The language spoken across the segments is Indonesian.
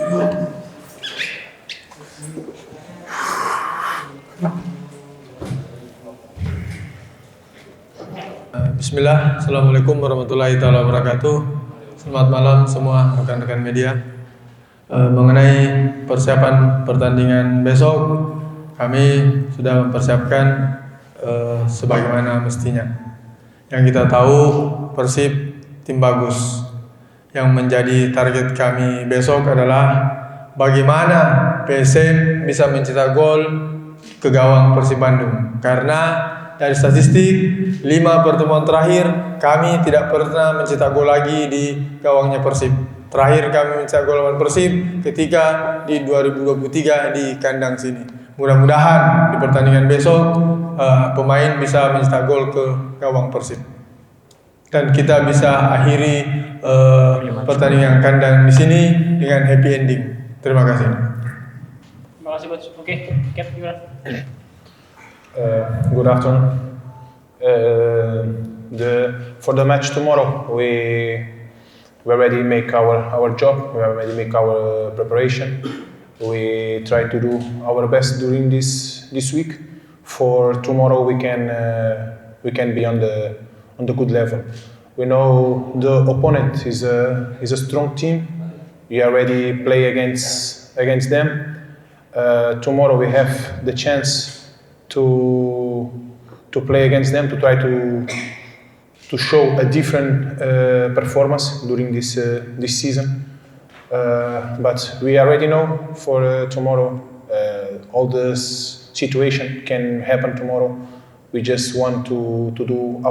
Bismillah, Assalamualaikum warahmatullahi wabarakatuh. Selamat malam semua rekan-rekan media. Mengenai persiapan pertandingan besok, kami sudah mempersiapkan sebagaimana mestinya. Yang kita tahu Persib tim bagus. Yang menjadi target kami besok adalah bagaimana PSM bisa mencetak gol ke gawang Persib Bandung. Karena dari statistik 5 pertemuan terakhir kami tidak pernah mencetak gol lagi di gawangnya Persib. Terakhir kami mencetak gol lawan Persib ketika di 2023 di kandang sini. Mudah-mudahan di pertandingan besok pemain bisa mencetak gol ke gawang Persib dan kita bisa akhiri pertandingan kandang di sini dengan happy ending. Terima kasih. Terima kasih, Coach. Oke, Cap gimana? Good afternoon. For the match tomorrow, we already make our job. We already make our preparation. We try to do our best during this week. For tomorrow, we can be on the good level. We know the opponent is a strong team. We already play against them. Tomorrow we have the chance to play against them, to try to show a different performance during this season. But we already know for tomorrow all the situation can happen tomorrow. We just want to do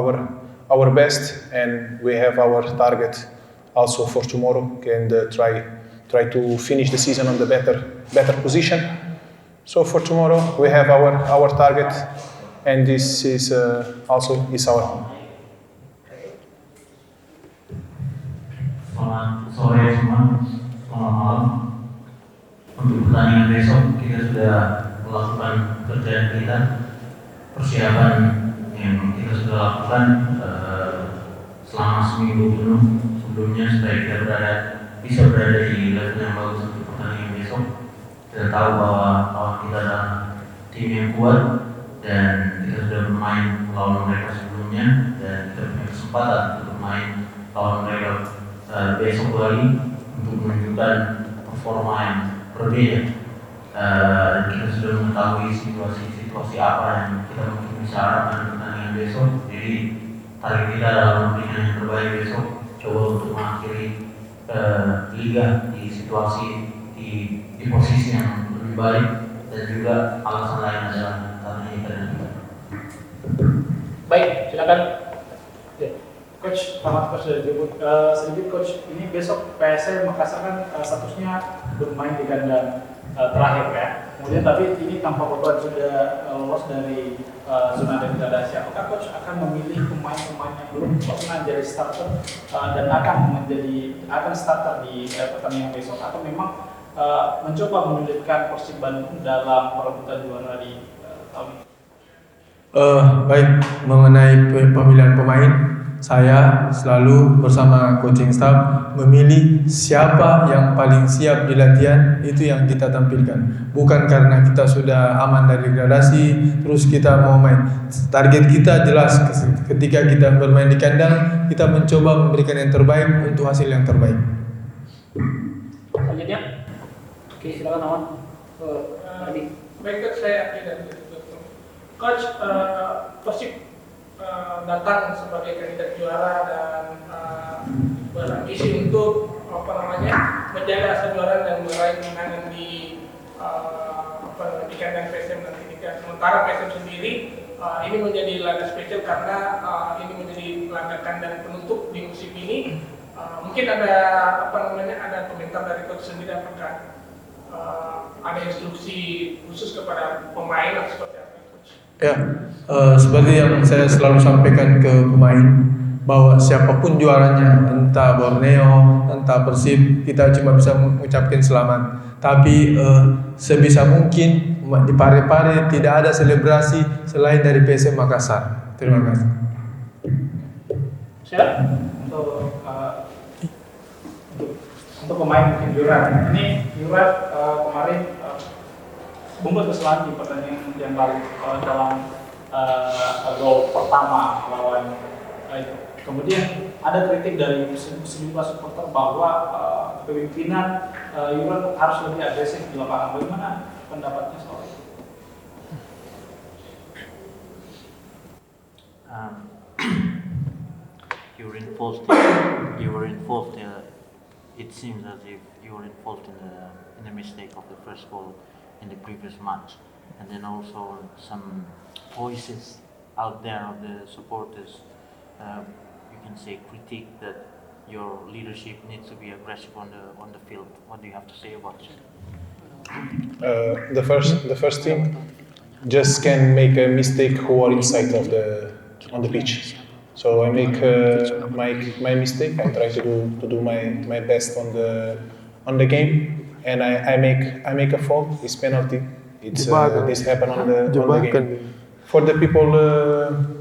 our best, and we have our target also for tomorrow, and try to finish the season on the better position. So for tomorrow we have our target, and this is also our home. Selamat sore semua, selamat malam. Untuk pertandingan besok kita sudah melakukan kerjaan kita, persiapan yang kita sudah lakukan selama seminggu penuh sebelumnya supaya kita bisa berada di level yang bagus untuk pertandingan besok. Kita tahu bahwa lawan kita adalah tim yang kuat dan kita sudah bermain melawan mereka sebelumnya dan kita punya kesempatan untuk bermain lawan mereka besok lagi untuk menunjukkan performa yang berbeda. Kita sudah mengetahui situasi apa yang kita mungkin bisa harapkan pertandingan besok. Jadi target kita adalah memberikan yang terbaik besok, coba untuk mengakhiri liga di situasi di posisi yang lebih baik, dan juga alasan lain adalah karena internet. Baik, silakan. Ya. Coach, selamat Coach dari Jeput. Sedikit Coach, ini besok PSM Makassar kan statusnya bermain di kandang terakhir ya. Kemudian tapi ini tanpa korban sudah lolos dari zona degradasi. Apakah Coach akan memilih pemain-pemain yang belum pernah jadi starter dan akan starter di pertandingan besok, atau memang mencoba menyulitkan Persib Bandung dalam perebutan juara di tahun ini? Baik, mengenai pemilihan pemain, saya selalu bersama coaching staff memilih siapa yang paling siap di latihan, itu yang kita tampilkan. Bukan karena kita sudah aman dari degradasi terus kita mau main. Target kita jelas, ketika kita bermain di kandang kita mencoba memberikan yang terbaik untuk hasil yang terbaik. Selanjutnya, oke, silakan Awan. Baik Coach, saya Aki dari Coach. Persib datang sebagai kandidat juara dan berambisi untuk menjaga kejuaraan dan meraih kemenangan di kandang PSM nanti. Sementara PSM sendiri ini menjadi laga spesial karena ini menjadi laga kandang penutup di musim ini. Mungkin ada ada komentar dari coach sendiri, apakah ada instruksi khusus kepada pemain atau seperti apa, Coach? Ya, seperti yang saya selalu sampaikan ke pemain, bahwa siapapun juaranya, entah Borneo, entah Persib, kita cuma bisa mengucapkan selamat. Tapi sebisa mungkin di Parepare tidak ada selebrasi selain dari PSM Makassar. Terima kasih. Siap untuk untuk pemain mungkin Yuran. Ini Yuran kemarin membuat kesalahan di pertandingan yang lalu dalam gol pertama lawan itu. Kemudian ada kritik dari sejumlah supporter bahwa kepemimpinan Yuran harus lebih agresif di lapangan. Bagaimana pendapatnya soal itu? You were involved. It seems as if you were involved in the mistake of the first goal in the previous match, and then also some voices out there of the supporters. You can say critique that your leadership needs to be aggressive on the field. What do you have to say about it? The first team just can make a mistake who are inside of on the pitch. So I make my mistake. I try to do my best on the game, and I make a fault. It's penalty. It's this happened on the game. For the people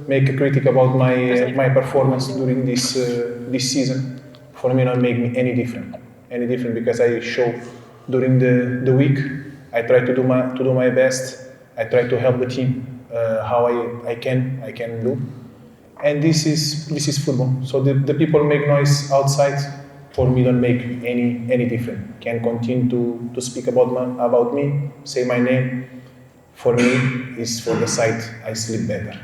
make a critic about my performance during this season, for me not make me any different because I show during the week. I try to do my best. I try to help the team how I can do. And this is football. So the people make noise outside. For me, don't make any different. Can continue to speak about me, say my name. For me, is for the side I sleep better.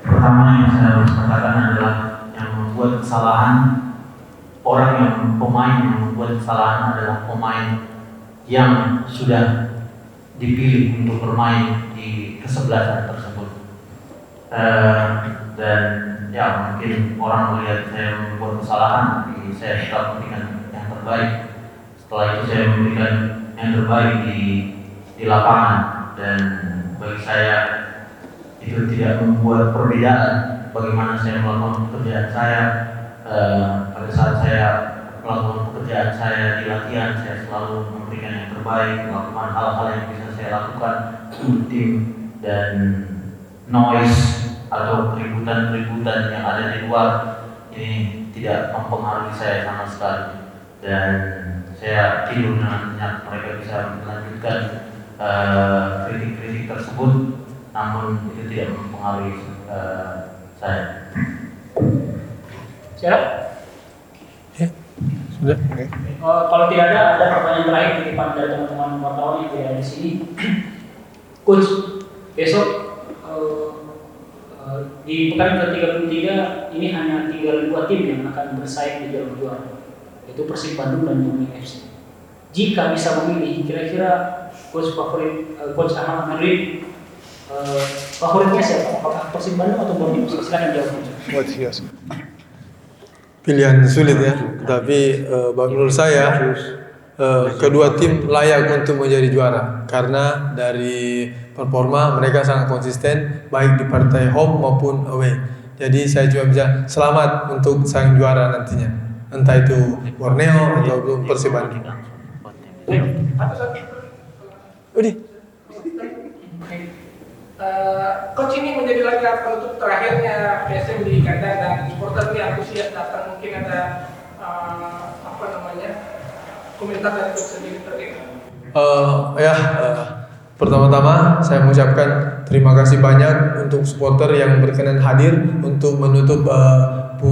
Pertama yang saya harus katakan adalah yang membuat kesalahan pemain yang membuat kesalahan adalah pemain yang sudah dipilih untuk bermain di kesebelasan tersebut. Dan ya mungkin orang melihat saya membuat kesalahan, tapi saya tetap memberikan yang terbaik. Setelah itu saya memberikan yang terbaik di lapangan, dan bagi saya itu tidak membuat perbedaan bagaimana saya melakukan pekerjaan saya. Pada saat saya melakukan pekerjaan saya di latihan, saya selalu memberikan yang terbaik, melakukan hal-hal yang bisa saya lakukan untuk tim, dan noise atau keributan yang ada di luar ini tidak mempengaruhi saya sama sekali, dan saya tidur dengan nyenyak. Mereka bisa melanjutkan kritik-kritik tersebut, namun itu tidak mempengaruhi saya. Siap? Ya, sudah. Okay. Kalau tidak ada pertanyaan terakhir titipan dari teman-teman wartawan yang tidak ada di sini. Coach, besok di pekan ke-33 ini hanya tinggal 2 tim yang akan bersaing di jalur juara, yaitu Persib Bandung dan Jumlah FC. Jika bisa memilih, kira-kira coach favorit, coach Ahmad Henry, favoritnya siapa? Apakah Persib Bandung atau Bandung? Silakan jawab. What he asked. Pilihan sulit ya, tapi menurut saya kedua tim layak untuk menjadi juara karena dari performa mereka sangat konsisten baik di partai home maupun away. Jadi saya cuma bisa selamat untuk sang juara nantinya, entah itu Borneo atau Persib Bandung. Coach, ini menjadi laga penutup terakhirnya PSM di kandang dan supporter yang antusias datang. Mungkin ada komentar dari coach sendiri terkait. Pertama-tama saya mengucapkan terima kasih banyak untuk supporter yang berkenan hadir untuk menutup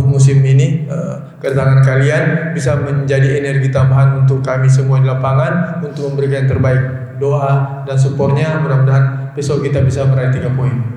musim ini. Kedatangan kalian bisa menjadi energi tambahan untuk kami semua di lapangan untuk memberikan yang terbaik. Doa dan supportnya mudah-mudahan besok kita bisa meraih 3 poin.